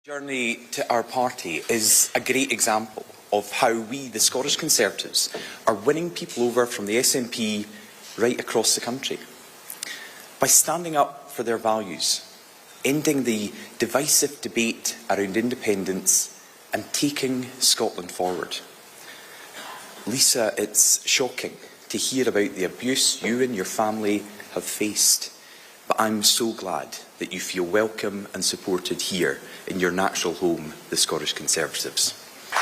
Journey to our party is a great example of how we, the Scottish Conservatives, are winning people over from the SNP right across the country. By standing up for their values, ending the divisive debate around independence and taking Scotland forward. Lisa, it's shocking to hear about the abuse you and your family have faced, but I'm so glad that you feel welcome and supported here in your natural home, the Scottish Conservatives.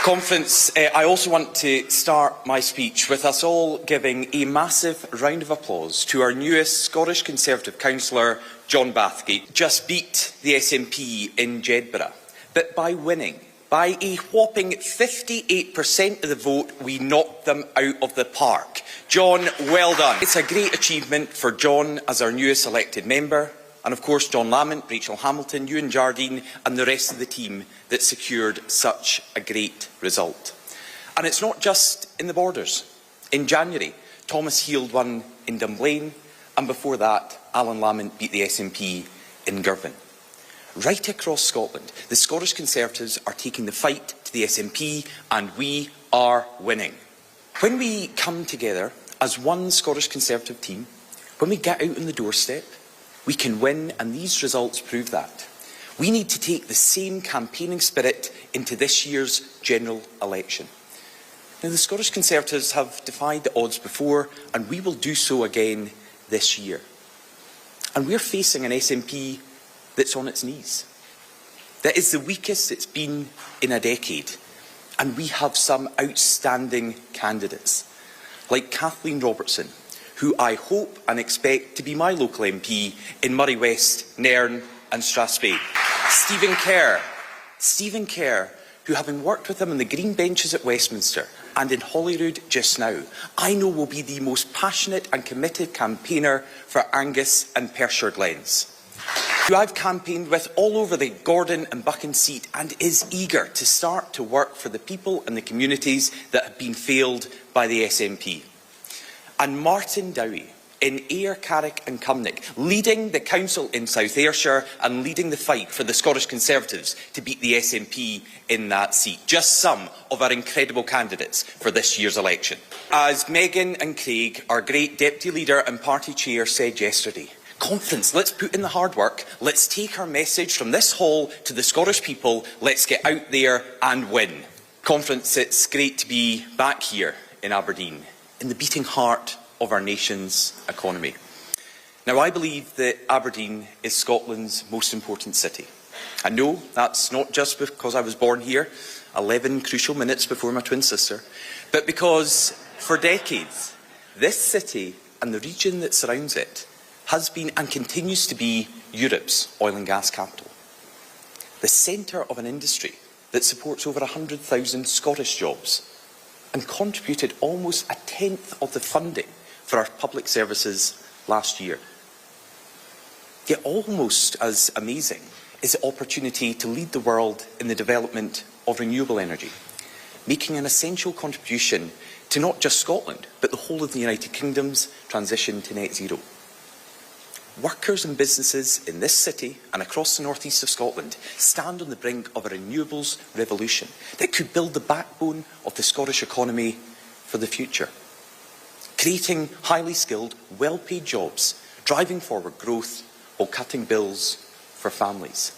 Conference, I also want to start my speech with us all giving a massive round of applause to our newest Scottish Conservative councillor, John Bathgate. Just beat the SNP in Jedburgh, but by winning, by a whopping 58% of the vote, we knocked them out of the park. John, well done. It's a great achievement for John as our newest elected member, and of course John Lamont, Rachel Hamilton, Ewan Jardine and the rest of the team that secured such a great result. And it's not just in the borders. In January, Thomas Heald won in Dunblane, and before that, Alan Lamont beat the SNP in Girvan. Right across Scotland, the Scottish Conservatives are taking the fight to the SNP, and we are winning. When we come together as one Scottish Conservative team, when we get out on the doorstep, we can win, and these results prove that. We need to take the same campaigning spirit into this year's general election. Now, the Scottish Conservatives have defied the odds before, and we will do so again this year. And we're facing an SNP that's on its knees, that is the weakest it's been in a decade. And we have some outstanding candidates, like Kathleen Robertson, who I hope and expect to be my local MP in Moray West, Nairn and Strathspey. Stephen Kerr, who, having worked with him on the green benches at Westminster and in Holyrood just now, I know will be the most passionate and committed campaigner for Angus and Perthshire Glens, who I've campaigned with all over the Gordon and Buchan seat and is eager to start to work for the people and the communities that have been failed by the SNP. And Martin Dowie in Ayr, Carrick and Cumnock, leading the council in South Ayrshire and leading the fight for the Scottish Conservatives to beat the SNP in that seat. Just some of our incredible candidates for this year's election. As Megan and Craig, our great deputy leader and party chair, said yesterday, conference, let's put in the hard work, let's take our message from this hall to the Scottish people, let's get out there and win. Conference, it's great to be back here in Aberdeen, in the beating heart of our nation's economy. Now, I believe that Aberdeen is Scotland's most important city. And no, that's not just because I was born here 11 crucial minutes before my twin sister, but because for decades, this city and the region that surrounds it has been and continues to be Europe's oil and gas capital. The centre of an industry that supports over 100,000 Scottish jobs and contributed almost a tenth of the funding for our public services last year. Yet almost as amazing is the opportunity to lead the world in the development of renewable energy, making an essential contribution to not just Scotland, but the whole of the United Kingdom's transition to net zero. Workers and businesses in this city and across the northeast of Scotland stand on the brink of a renewables revolution that could build the backbone of the Scottish economy for the future, creating highly skilled, well-paid jobs, driving forward growth while cutting bills for families.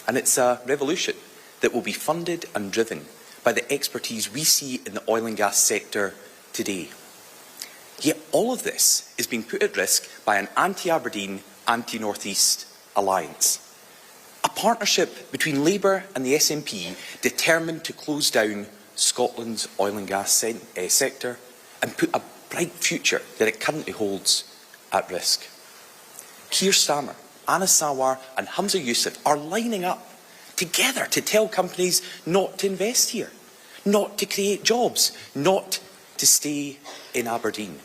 And it's a revolution that will be funded and driven by the expertise we see in the oil and gas sector today. Yet all of this is being put at risk by an anti-Aberdeen, anti-North East alliance. A partnership between Labour and the SNP determined to close down Scotland's oil and gas sector and put a bright future that it currently holds at risk. Keir Starmer, Anas Sawar and Humza Yousaf are lining up together to tell companies not to invest here, not to create jobs, not to stay in Aberdeen.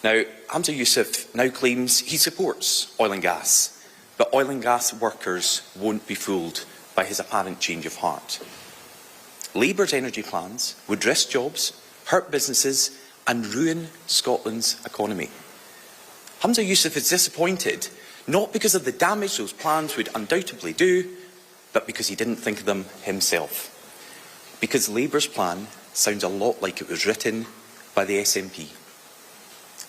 Now, Humza Yousaf now claims he supports oil and gas, but oil and gas workers won't be fooled by his apparent change of heart. Labour's energy plans would risk jobs, hurt businesses and ruin Scotland's economy. Humza Yousaf is disappointed, not because of the damage those plans would undoubtedly do, but because he didn't think of them himself. Because Labour's plan sounds a lot like it was written by the SNP.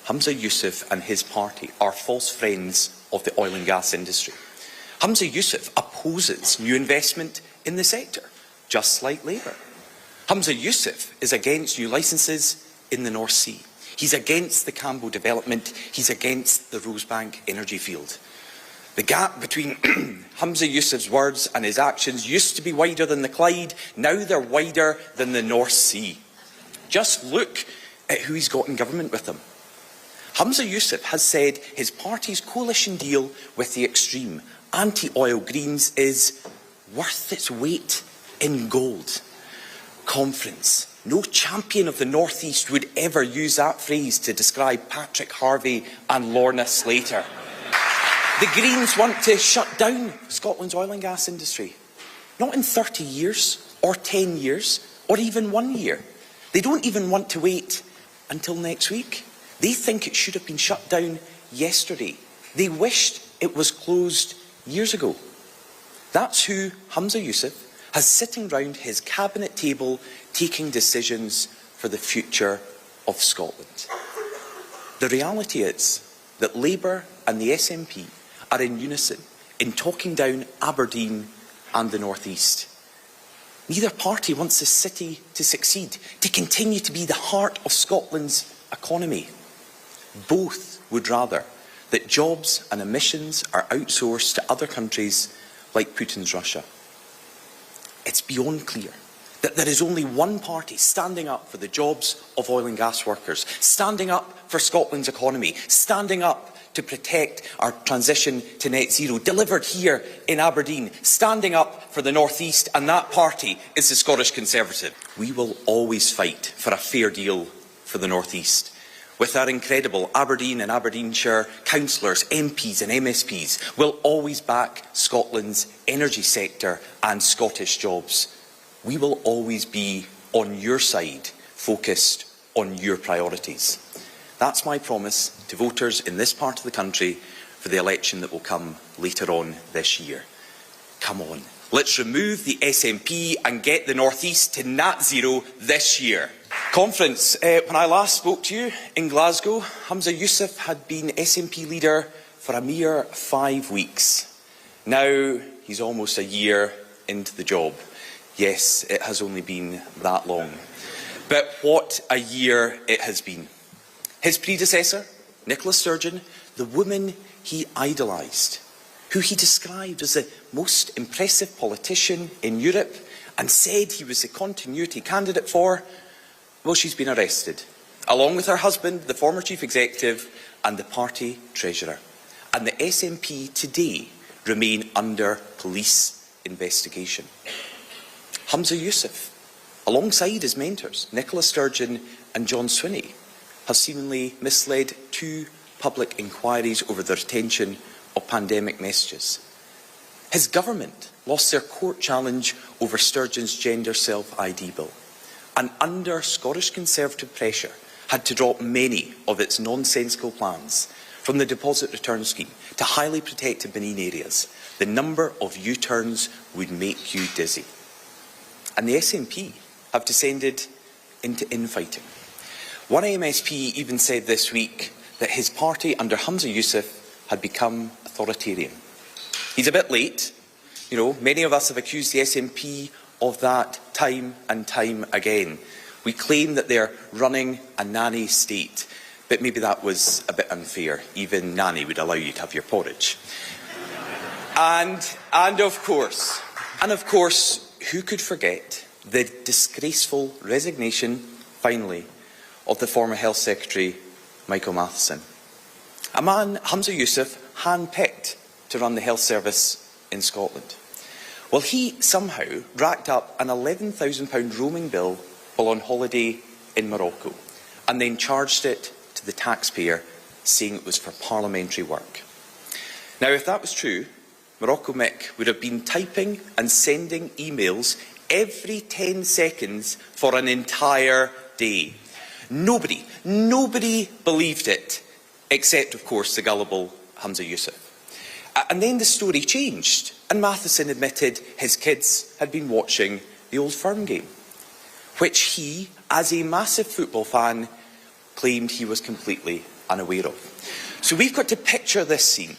Humza Yousaf and his party are false friends of the oil and gas industry. Humza Yousaf opposes new investment in the sector, just like Labour. Humza Yousaf is against new licences in the North Sea. He's against the Cambo development. He's against the Rosebank energy field. The gap between Humza Yousaf's words and his actions used to be wider than the Clyde. Now they're wider than the North Sea. Just look at who he's got in government with him. Humza Yousaf has said his party's coalition deal with the extreme anti-oil Greens is worth its weight in gold. Conference. No champion of the North East would ever use that phrase to describe Patrick Harvey and Lorna Slater. The Greens want to shut down Scotland's oil and gas industry. Not in 30 years, or 10 years, or even 1 year. They don't even want to wait until next week. They think it should have been shut down yesterday. They wished it was closed years ago. That's who Humza Yousaf has sitting round his cabinet table taking decisions for the future of Scotland. The reality is that Labour and the SNP are in unison in talking down Aberdeen and the North East. Neither party wants the city to succeed, to continue to be the heart of Scotland's economy. Both would rather that jobs and emissions are outsourced to other countries like Putin's Russia. It's beyond clear that there is only one party standing up for the jobs of oil and gas workers, standing up for Scotland's economy, standing up to protect our transition to net zero, delivered here in Aberdeen, standing up for the North East, and that party is the Scottish Conservative. We will always fight for a fair deal for the North East. With our incredible Aberdeen and Aberdeenshire councillors, MPs and MSPs, will always back Scotland's energy sector and Scottish jobs. We will always be on your side, focused on your priorities. That's my promise to voters in this part of the country for the election that will come later on this year. Come on, let's remove the SNP and get the North East to net zero this year. Conference. When I last spoke to you in Glasgow, Humza Yousaf had been SNP leader for a mere 5 weeks. Now he's almost a year into the job. Yes, it has only been that long. But what a year it has been. His predecessor, Nicola Sturgeon, the woman he idolised, who he described as the most impressive politician in Europe and said he was the continuity candidate for, well, she's been arrested, along with her husband, the former chief executive, and the party treasurer. And the SNP today remain under police investigation. Humza Yousaf, alongside his mentors, Nicola Sturgeon and John Swinney, have seemingly misled 2 public inquiries over the retention of pandemic messages. His government lost their court challenge over Sturgeon's gender self-ID bill, and under Scottish Conservative pressure had to drop many of its nonsensical plans, from the deposit return scheme to highly protected marine areas. The number of U-turns would make you dizzy. And the SNP have descended into infighting. One MSP even said this week that his party under Humza Yousaf had become authoritarian. He's a bit late. You know, many of us have accused the SNP of that time and time again. We claim that they're running a nanny state, but maybe that was a bit unfair. Even nanny would allow you to have your porridge. And of course, who could forget the disgraceful resignation, finally, of the former Health Secretary, Michael Matheson. A man Humza Yousaf hand-picked to run the health service in Scotland. Well, he somehow racked up an £11,000 roaming bill while on holiday in Morocco, and then charged it to the taxpayer, saying it was for parliamentary work. Now, if that was true, Morocco Mick would have been typing and sending emails every 10 seconds for an entire day. Nobody believed it, except, of course, the gullible Humza Yousaf. And then the story changed, and Matheson admitted his kids had been watching the Old Firm game, which he, as a massive football fan, claimed he was completely unaware of. So we've got to picture this scene.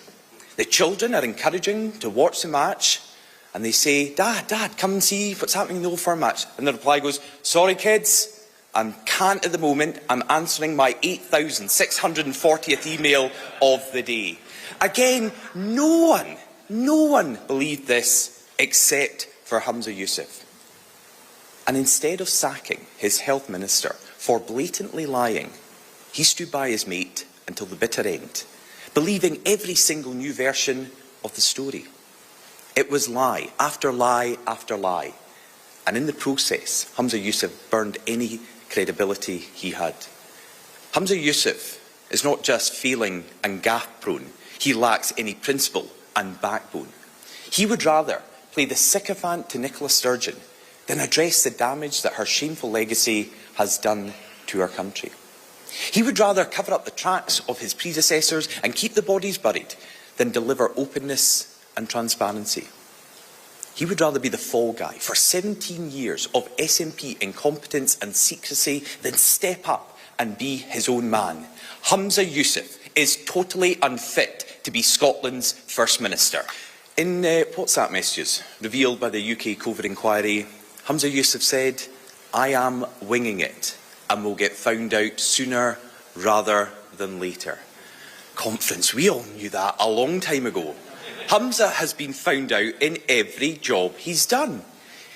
The children are encouraging to watch the match, and they say, Dad, come and see what's happening in the Old Firm match. And the reply goes, sorry kids, I can't at the moment. I'm answering my 8,640th email of the day. Again, no one believed this except for Humza Yousaf. And instead of sacking his health minister for blatantly lying, he stood by his mate until the bitter end, believing every single new version of the story. It was lie after lie after lie. And in the process, Humza Yousaf burned any credibility he had. Humza Yousaf is not just failing and gaffe-prone. He lacks any principle and backbone. He would rather play the sycophant to Nicola Sturgeon than address the damage that her shameful legacy has done to our country. He would rather cover up the tracks of his predecessors and keep the bodies buried than deliver openness and transparency. He would rather be the fall guy for 17 years of SNP incompetence and secrecy than step up and be his own man. Humza Yousaf is totally unfit to be Scotland's First Minister. In WhatsApp messages revealed by the UK COVID inquiry, Humza Yousaf said, I am winging it and will get found out sooner rather than later. Conference, we all knew that a long time ago. Humza has been found out in every job he's done.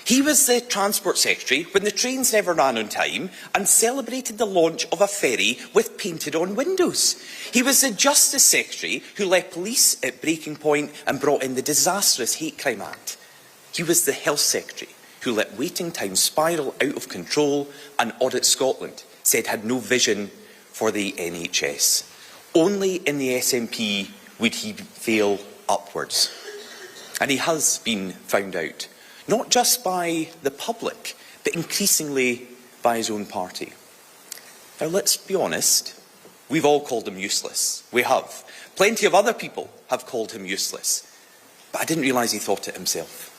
He was the Transport Secretary when the trains never ran on time and celebrated the launch of a ferry with painted-on windows. He was the Justice Secretary who left police at breaking point and brought in the disastrous Hate Crime Act. He was the Health Secretary who let waiting times spiral out of control and Audit Scotland said had no vision for the NHS. Only in the SNP would he fail upwards. And he has been found out, not just by the public, but increasingly by his own party. Now, let's be honest, we've all called him useless. We have. Plenty of other people have called him useless. But I didn't realise he thought it himself.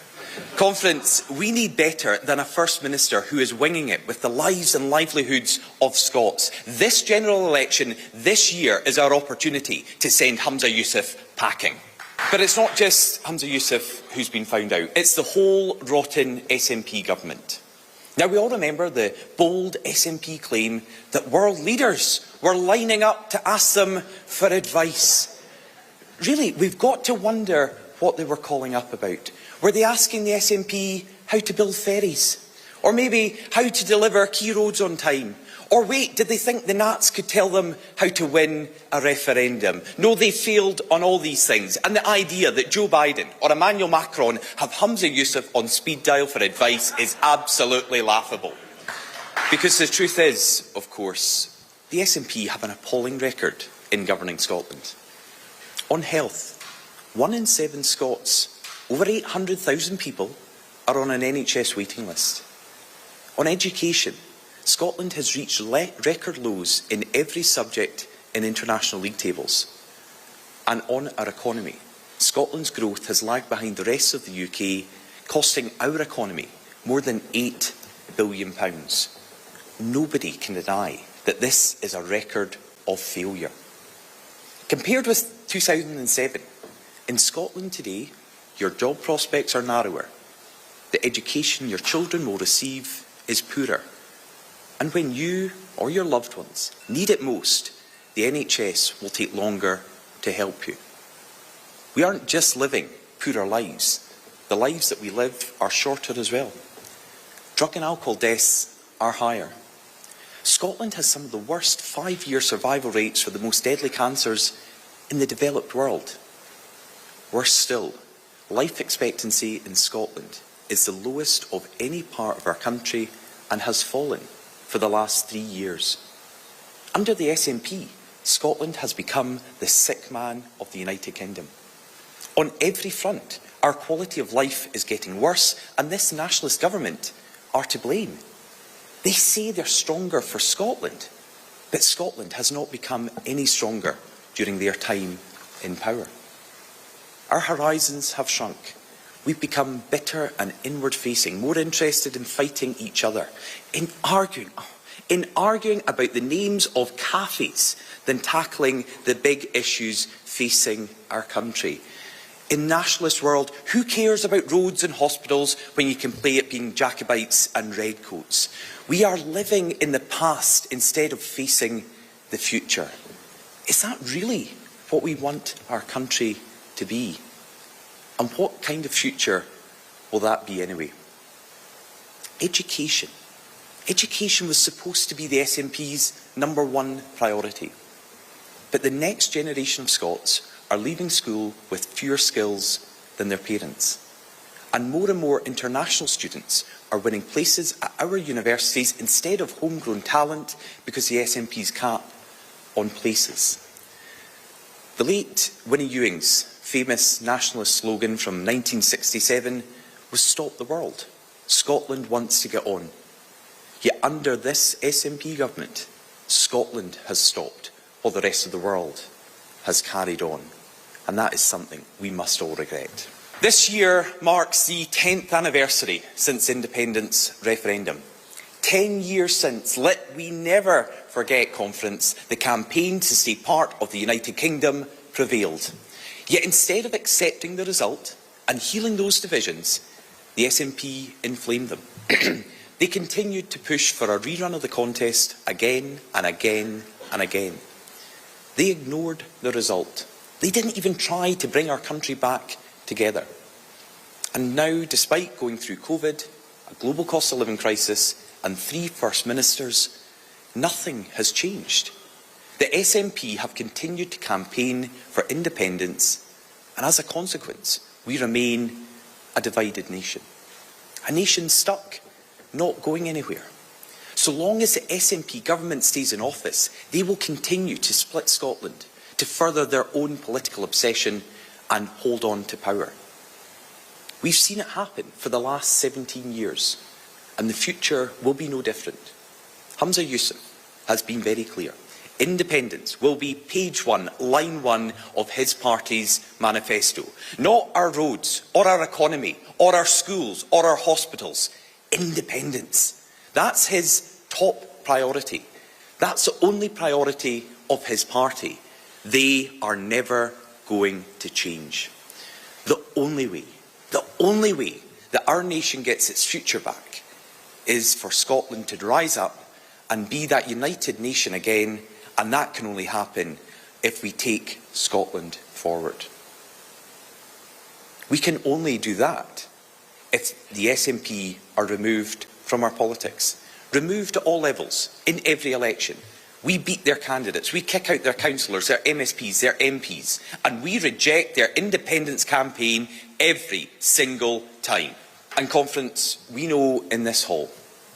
Conference, we need better than a First Minister who is winging it with the lives and livelihoods of Scots. This general election this year is our opportunity to send Humza Yousaf packing. But it's not just Humza Yousaf who's been found out. It's the whole rotten SNP government. Now, we all remember the bold SNP claim that world leaders were lining up to ask them for advice. Really, we've got to wonder what they were calling up about. Were they asking the SNP how to build ferries? Or maybe how to deliver key roads on time? Or wait, did they think the Nats could tell them how to win a referendum? No, they failed on all these things. And the idea that Joe Biden or Emmanuel Macron have Humza Yousaf on speed dial for advice is absolutely laughable. Because the truth is, of course, the SNP have an appalling record in governing Scotland. On health, 1 in 7 Scots, over 800,000 people, are on an NHS waiting list. On education, Scotland has reached record lows in every subject in international league tables. And on our economy, Scotland's growth has lagged behind the rest of the UK, costing our economy more than £8 billion. Nobody can deny that this is a record of failure. Compared with 2007, in Scotland today, your job prospects are narrower. The education your children will receive is poorer. And when you or your loved ones need it most, the NHS will take longer to help you. We aren't just living poorer lives. The lives that we live are shorter as well. Drug and alcohol deaths are higher. Scotland has some of the worst 5-year survival rates for the most deadly cancers in the developed world. Worse still, life expectancy in Scotland is the lowest of any part of our country and has fallen for the last 3 years. Under the SNP, Scotland has become the sick man of the United Kingdom. On every front, our quality of life is getting worse, and this nationalist government are to blame. They say they're stronger for Scotland, but Scotland has not become any stronger during their time in power. Our horizons have shrunk. We've become bitter and inward-facing, more interested in fighting each other, in arguing about the names of cafes than tackling the big issues facing our country. In nationalist world, who cares about roads and hospitals when you can play at being Jacobites and redcoats? We are living in the past instead of facing the future. Is that really what we want our country to be? And what kind of future will that be anyway? Education. Education was supposed to be the SNP's #1 priority. But the next generation of Scots are leaving school with fewer skills than their parents. And more international students are winning places at our universities instead of homegrown talent because the SNP's cap on places. The late Winnie Ewing's famous nationalist slogan from 1967 was "Stop the World. Scotland wants to get on." Yet under this SNP government, Scotland has stopped while the rest of the world has carried on. And that is something we must all regret. This year marks the 10th anniversary since independence referendum. 10 years since Let We Never Forget conference, the campaign to stay part of the United Kingdom prevailed. Yet instead of accepting the result and healing those divisions, the SNP inflamed them. They continued to push for a rerun of the contest again and again and again. They ignored the result. They didn't even try to bring our country back together. And now, despite going through COVID, a global cost of living crisis, and 3 First Ministers, nothing has changed. The SNP have continued to campaign for independence, and as a consequence, we remain a divided nation. A nation stuck, not going anywhere. So long as the SNP government stays in office, they will continue to split Scotland, to further their own political obsession and hold on to power. We've seen it happen for the last 17 years, and the future will be no different. Humza Yousaf has been very clear. Independence will be page 1, line 1 of his party's manifesto. Not our roads, or our economy, or our schools, or our hospitals. Independence. That's his top priority. That's the only priority of his party. They are never going to change. The only way that our nation gets its future back is for Scotland to rise up and be that united nation again, and that can only happen if we take Scotland forward. We can only do that if the SNP are removed from our politics, removed at all levels, in every election. We beat their candidates, we kick out their councillors, their MSPs, their MPs, and we reject their independence campaign every single time. And conference, we know in this hall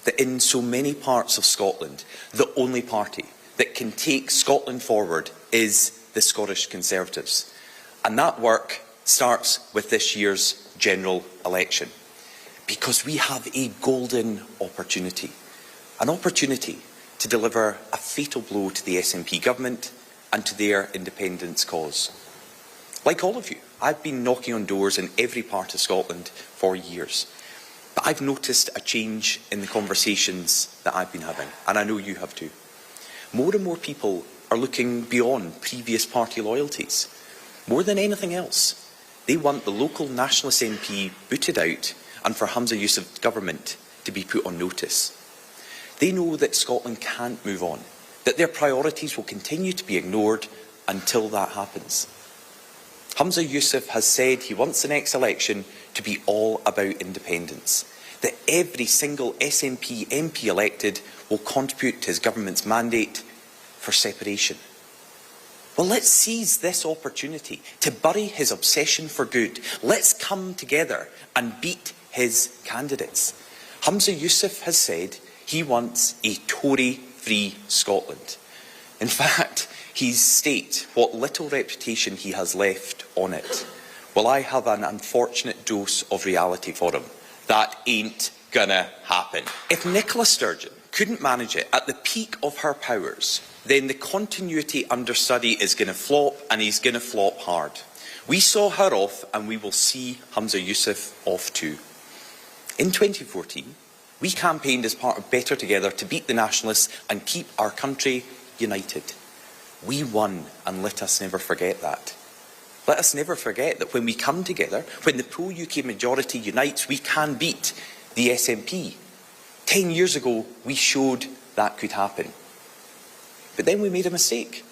that in so many parts of Scotland, the only party that can take Scotland forward is the Scottish Conservatives. And that work starts with this year's general election. Because we have a golden opportunity, an opportunity to deliver a fatal blow to the SNP government and to their independence cause. Like all of you, I've been knocking on doors in every part of Scotland for years. But I've noticed a change in the conversations that I've been having, and I know you have too. More and more people are looking beyond previous party loyalties. More than anything else, they want the local nationalist MP booted out and for Humza Yousaf's government to be put on notice. They know that Scotland can't move on, that their priorities will continue to be ignored until that happens. Humza Yousaf has said he wants the next election to be all about independence, that every single SNP MP elected will contribute to his government's mandate for separation. Well, let's seize this opportunity to bury his obsession for good. Let's come together and beat his candidates. Humza Yousaf has said he wants a Tory-free Scotland. In fact, he's staked what little reputation he has left on it. Well, I have an unfortunate dose of reality for him. That ain't gonna happen. If Nicola Sturgeon couldn't manage it at the peak of her powers, then the continuity understudy is going to flop, and he's going to flop hard. We saw her off, and we will see Humza Yousaf off too. In 2014, we campaigned as part of Better Together to beat the nationalists and keep our country united. We won, and let us never forget that. Let us never forget that when we come together, when the pro-UK majority unites, we can beat the SNP. 10 years ago, we showed that could happen. But then we made a mistake.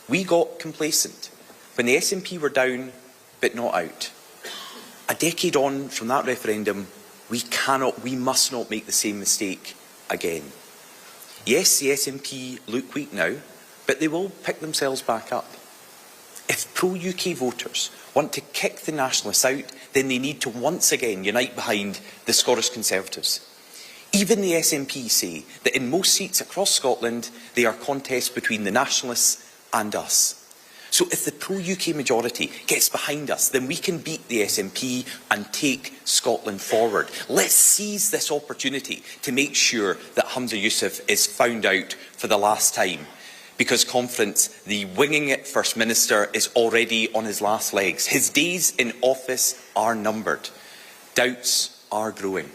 We got complacent when the SNP were down, but not out. A decade on from that referendum, we must not make the same mistake again. Yes, the SNP look weak now, but they will pick themselves back up. If pro-UK voters want to kick the nationalists out, then they need to once again unite behind the Scottish Conservatives. Even the SNP say that in most seats across Scotland, they are contests between the nationalists and us. So if the pro-UK majority gets behind us, then we can beat the SNP and take Scotland forward. Let's seize this opportunity to make sure that Humza Yousaf is found out for the last time. Because conference, the winging it First Minister is already on his last legs. His days in office are numbered. Doubts are growing.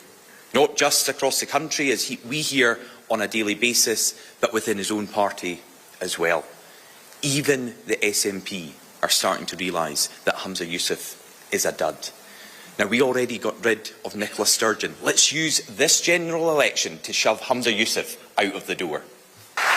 Not just across the country, as we hear on a daily basis, but within his own party as well. Even the SNP are starting to realise that Humza Yousaf is a dud. Now, we already got rid of Nicola Sturgeon. Let's use this general election to shove Humza Yousaf out of the door.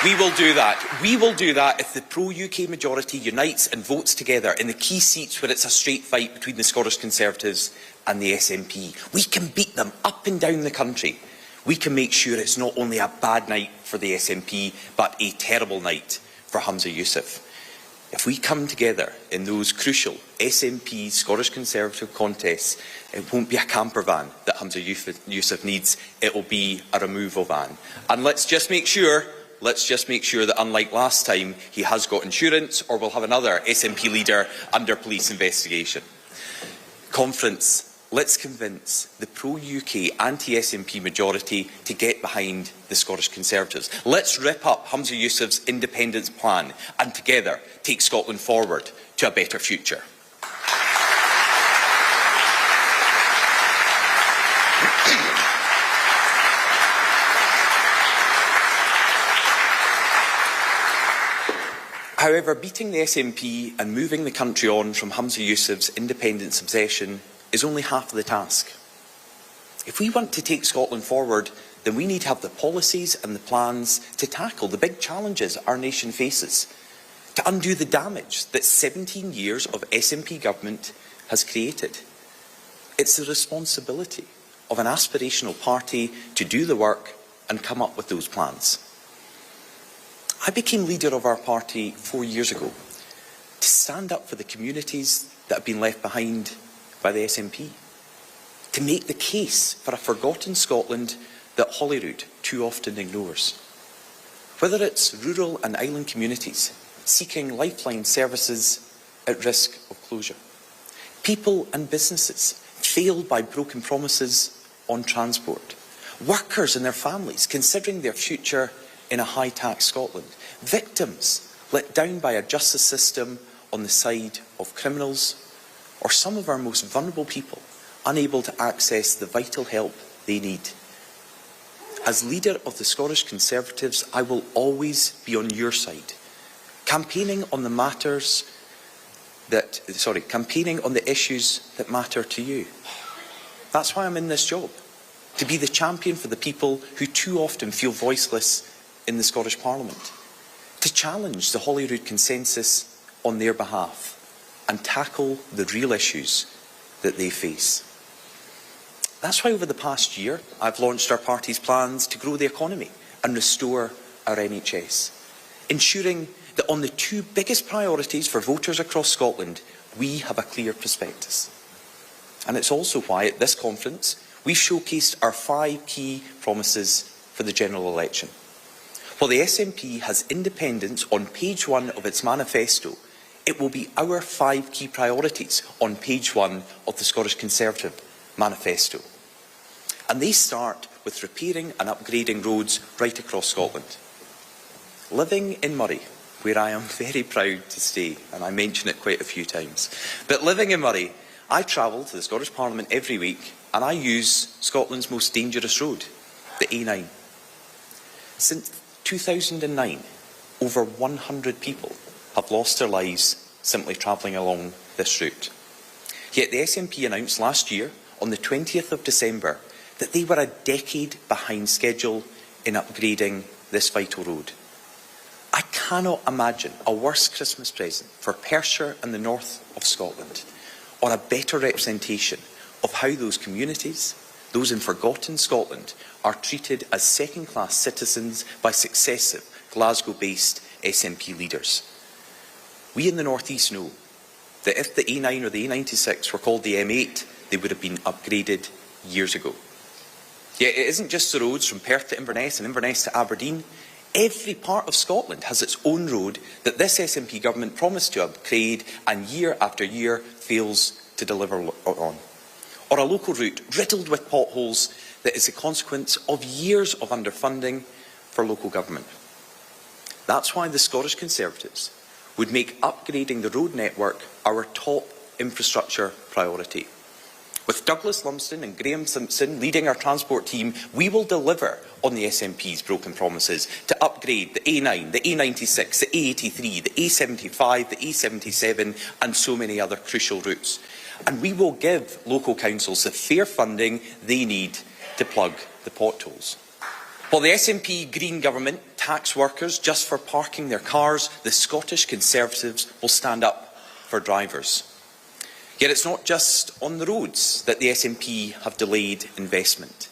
We will do that. We will do that if the pro-UK majority unites and votes together in the key seats where it's a straight fight between the Scottish Conservatives and the SNP. We can beat them up and down the country. We can make sure it's not only a bad night for the SNP, but a terrible night for Humza Yousaf. If we come together in those crucial SNP Scottish Conservative contests, it won't be a camper van that Humza Yousaf needs, it will be a removal van. And let's just make sure that unlike last time, he has got insurance, or we'll have another SNP leader under police investigation. Conference, let's convince the pro-UK anti-SNP majority to get behind the Scottish Conservatives. Let's rip up Humza Yousaf's independence plan and together take Scotland forward to a better future. However, beating the SNP and moving the country on from Humza Yousaf's independence obsession is only half of the task. If we want to take Scotland forward, then we need to have the policies and the plans to tackle the big challenges our nation faces, to undo the damage that 17 years of SNP government has created. It's the responsibility of an aspirational party to do the work and come up with those plans. I became leader of our party 4 years ago to stand up for the communities that have been left behind by the SNP, to make the case for a forgotten Scotland that Holyrood too often ignores. Whether it's rural and island communities seeking lifeline services at risk of closure, people and businesses failed by broken promises on transport, workers and their families considering their future in a high-tax Scotland, victims let down by a justice system on the side of criminals, or some of our most vulnerable people unable to access the vital help they need. As leader of the Scottish Conservatives, I will always be on your side, campaigning on the issues that matter to you. That's why I'm in this job, to be the champion for the people who too often feel voiceless in the Scottish Parliament, to challenge the Holyrood consensus on their behalf and tackle the real issues that they face. That's why over the past year I've launched our party's plans to grow the economy and restore our NHS, ensuring that on the two biggest priorities for voters across Scotland, we have a clear prospectus. And it's also why at this conference we've showcased our 5 key promises for the general election. While the SNP has independence on page 1 of its manifesto, it will be our 5 key priorities on page 1 of the Scottish Conservative manifesto. And they start with repairing and upgrading roads right across Scotland. Living in Murray, where I am very proud to stay, and I mention it quite a few times. But living in Moray, I travel to the Scottish Parliament every week, and I use Scotland's most dangerous road, the A9. Since 2009, over 100 people have lost their lives simply travelling along this route. Yet the SNP announced last year, on the 20th of December, that they were a decade behind schedule in upgrading this vital road. I cannot imagine a worse Christmas present for Perthshire and the north of Scotland, or a better representation of how those communities, those in forgotten Scotland, are treated as second-class citizens by successive Glasgow-based SNP leaders. We in the North East know that if the A9 or the A96 were called the M8, they would have been upgraded years ago. Yet it isn't just the roads from Perth to Inverness and Inverness to Aberdeen. Every part of Scotland has its own road that this SNP government promised to upgrade and year after year fails to deliver on. Or a local route riddled with potholes that is a consequence of years of underfunding for local government. That's why the Scottish Conservatives would make upgrading the road network our top infrastructure priority. With Douglas Lumsden and Graham Simpson leading our transport team, we will deliver on the SNP's broken promises to upgrade the A9, the A96, the A83, the A75, the A77 and so many other crucial routes. And we will give local councils the fair funding they need to plug the potholes. While the SNP Green government tax workers just for parking their cars, the Scottish Conservatives will stand up for drivers. Yet it's not just on the roads that the SNP have delayed investment.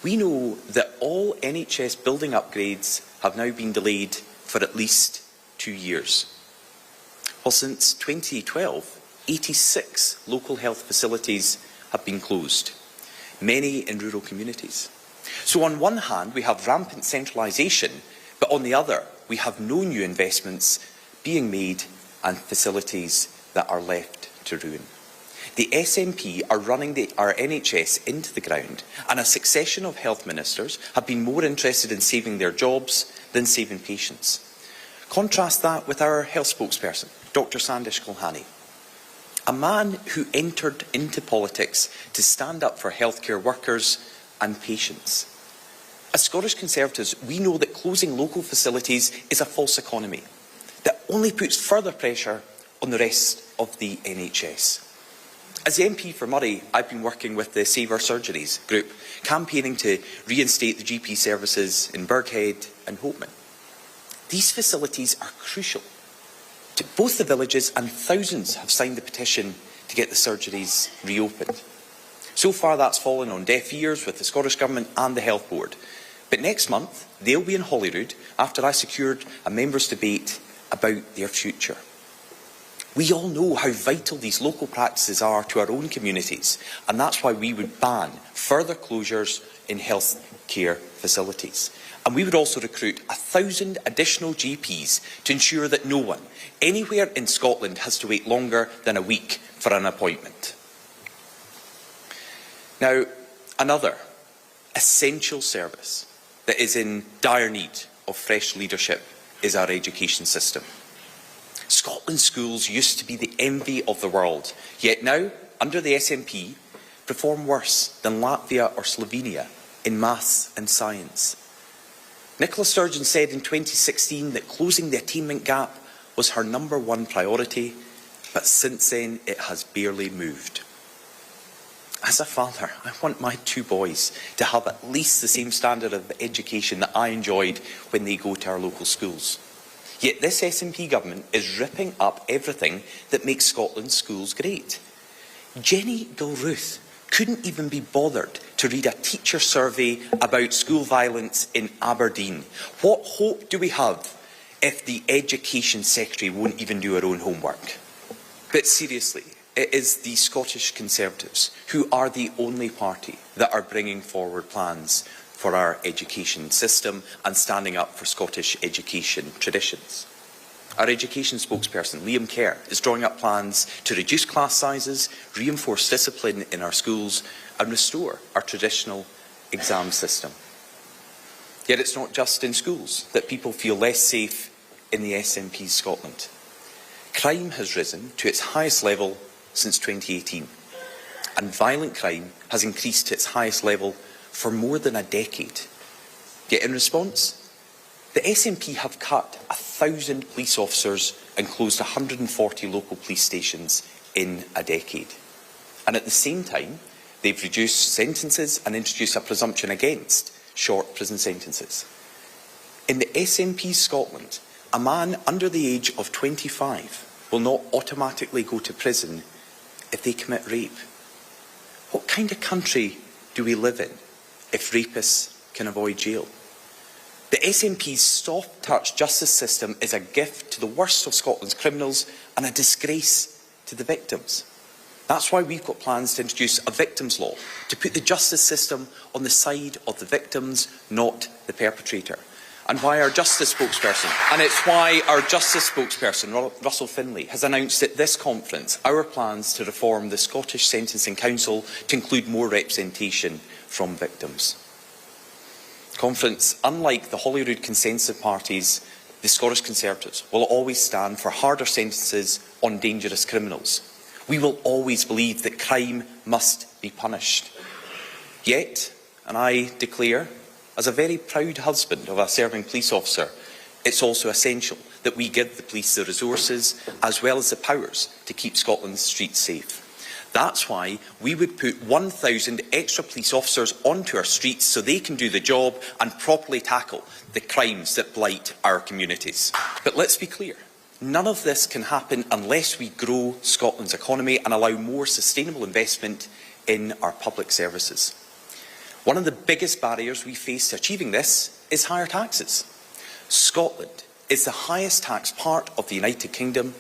We know that all NHS building upgrades have now been delayed for at least 2 years. Well, since 2012, 86 local health facilities have been closed, many in rural communities. So on one hand, we have rampant centralisation, but on the other, we have no new investments being made and facilities that are left to ruin. The SNP are running our NHS into the ground, and a succession of health ministers have been more interested in saving their jobs than saving patients. Contrast that with our health spokesperson, Dr. Sandish Kulhani, a man who entered into politics to stand up for healthcare workers and patients. As Scottish Conservatives, we know that closing local facilities is a false economy that only puts further pressure on the rest of the NHS. As the MP for Moray, I've been working with the Save Our Surgeries group, campaigning to reinstate the GP services in Burghead and Hopeman. These facilities are crucial to both the villages, and thousands have signed the petition to get the surgeries reopened. So far that's fallen on deaf ears with the Scottish Government and the Health Board. But next month they'll be in Holyrood after I secured a members' debate about their future. We all know how vital these local practices are to our own communities, and that's why we would ban further closures in health care facilities. And we would also recruit 1,000 additional GPs to ensure that no one, anywhere in Scotland, has to wait longer than a week for an appointment. Now, another essential service that is in dire need of fresh leadership is our education system. Scotland's schools used to be the envy of the world, yet now, under the SNP, perform worse than Latvia or Slovenia in maths and science. Nicola Sturgeon said in 2016 that closing the attainment gap was her #1 priority, but since then it has barely moved. As a father, I want my 2 boys to have at least the same standard of education that I enjoyed when they go to our local schools. Yet this SNP government is ripping up everything that makes Scotland's schools great. Jenny Gilruth couldn't even be bothered to read a teacher survey about school violence in Aberdeen. What hope do we have if the Education Secretary won't even do her own homework? But seriously, it is the Scottish Conservatives who are the only party that are bringing forward plans for our education system and standing up for Scottish education traditions. Our education spokesperson, Liam Kerr, is drawing up plans to reduce class sizes, reinforce discipline in our schools and restore our traditional exam system. Yet it's not just in schools that people feel less safe in the SNP's Scotland. Crime has risen to its highest level since 2018, and violent crime has increased to its highest level for more than a decade. Yet in response, the SNP have cut 1,000 police officers and closed 140 local police stations in a decade. And at the same time, they've reduced sentences and introduced a presumption against short prison sentences. In the SNP's Scotland, a man under the age of 25 will not automatically go to prison if they commit rape. What kind of country do we live in if rapists can avoid jail? The SNP's soft-touch justice system is a gift to the worst of Scotland's criminals and a disgrace to the victims. That's why we've got plans to introduce a victims' law, to put the justice system on the side of the victims, not the perpetrator. And why our justice spokesperson, Russell Finlay, has announced at this conference our plans to reform the Scottish Sentencing Council to include more representation from victims. Conference, unlike the Holyrood consensus parties, the Scottish Conservatives will always stand for harder sentences on dangerous criminals. We will always believe that crime must be punished. Yet, and I declare, as a very proud husband of a serving police officer, it's also essential that we give the police the resources as well as the powers to keep Scotland's streets safe. That's why we would put 1,000 extra police officers onto our streets so they can do the job and properly tackle the crimes that blight our communities. But let's be clear, none of this can happen unless we grow Scotland's economy and allow more sustainable investment in our public services. One of the biggest barriers we face to achieving this is higher taxes. Scotland is the highest tax part of the United Kingdom,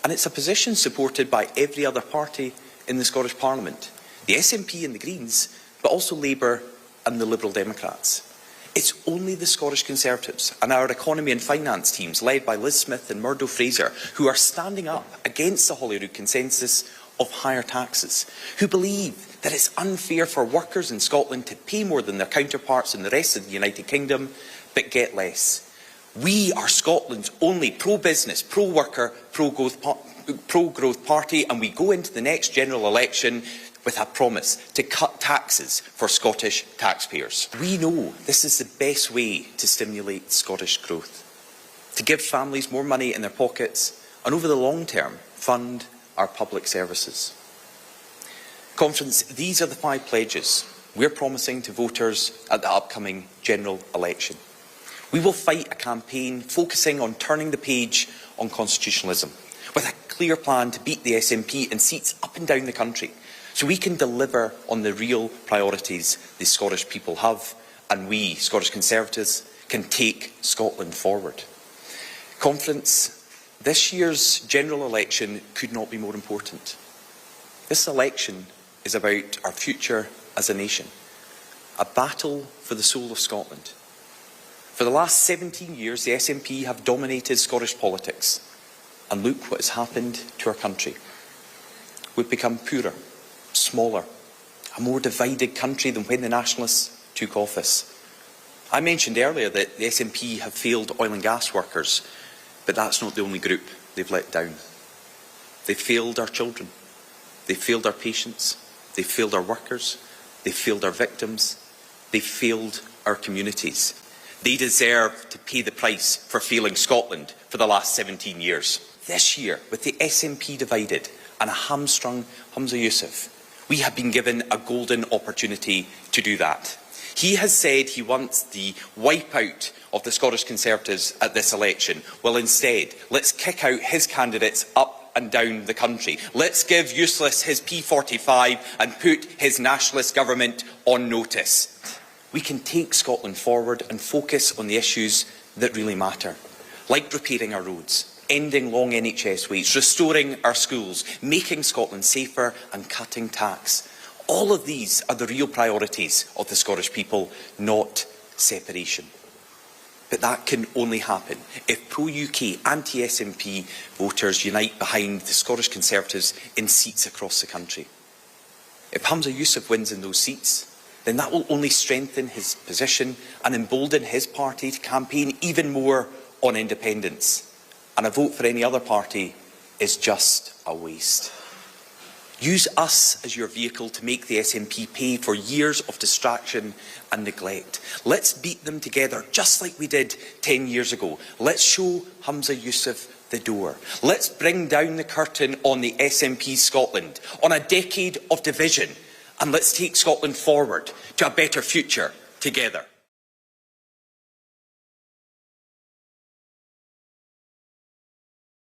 and it's a position supported by every other party in the Scottish Parliament, the SNP and the Greens, but also Labour and the Liberal Democrats. It's only the Scottish Conservatives and our economy and finance teams, led by Liz Smith and Murdo Fraser, who are standing up against the Holyrood consensus of higher taxes, who believe that it's unfair for workers in Scotland to pay more than their counterparts in the rest of the United Kingdom, but get less. We are Scotland's only pro-business, pro-worker, pro-growth party, and we go into the next general election with a promise to cut taxes for Scottish taxpayers. We know this is the best way to stimulate Scottish growth, to give families more money in their pockets and over the long term fund our public services. Conference, these are the 5 pledges we're promising to voters at the upcoming general election. We will fight a campaign focusing on turning the page on constitutionalism, with a clear plan to beat the SNP in seats up and down the country, so we can deliver on the real priorities the Scottish people have, and we, Scottish Conservatives, can take Scotland forward. Conference, this year's general election could not be more important. This election is about our future as a nation, a battle for the soul of Scotland. For the last 17 years, the SNP have dominated Scottish politics, and look what has happened to our country. We've become poorer, smaller, a more divided country than when the Nationalists took office. I mentioned earlier that the SNP have failed oil and gas workers, but that's not the only group they've let down. They've failed our children, they've failed our patients, they've failed our workers, they've failed our victims, they've failed our communities. They deserve to pay the price for failing Scotland for the last 17 years. This year, with the SNP divided and a hamstrung Humza Yousaf, we have been given a golden opportunity to do that. He has said he wants the wipeout of the Scottish Conservatives at this election. Well, instead, let's kick out his candidates up and down the country. Let's give Useless his P45 and put his nationalist government on notice. We can take Scotland forward and focus on the issues that really matter, like repairing our roads, ending long NHS waits, restoring our schools, making Scotland safer and cutting tax. All of these are the real priorities of the Scottish people, not separation. But that can only happen if pro-UK, anti-SNP voters unite behind the Scottish Conservatives in seats across the country. If Humza Yousaf wins in those seats, then that will only strengthen his position and embolden his party to campaign even more on independence. and a vote for any other party is just a waste. Use us as your vehicle to make the SNP pay for years of distraction and neglect. Let's beat them together, just like we did 10 years ago. Let's show Humza Yousaf the door. Let's bring down the curtain on the SNP Scotland, on a decade of division, and let's take Scotland forward to a better future together.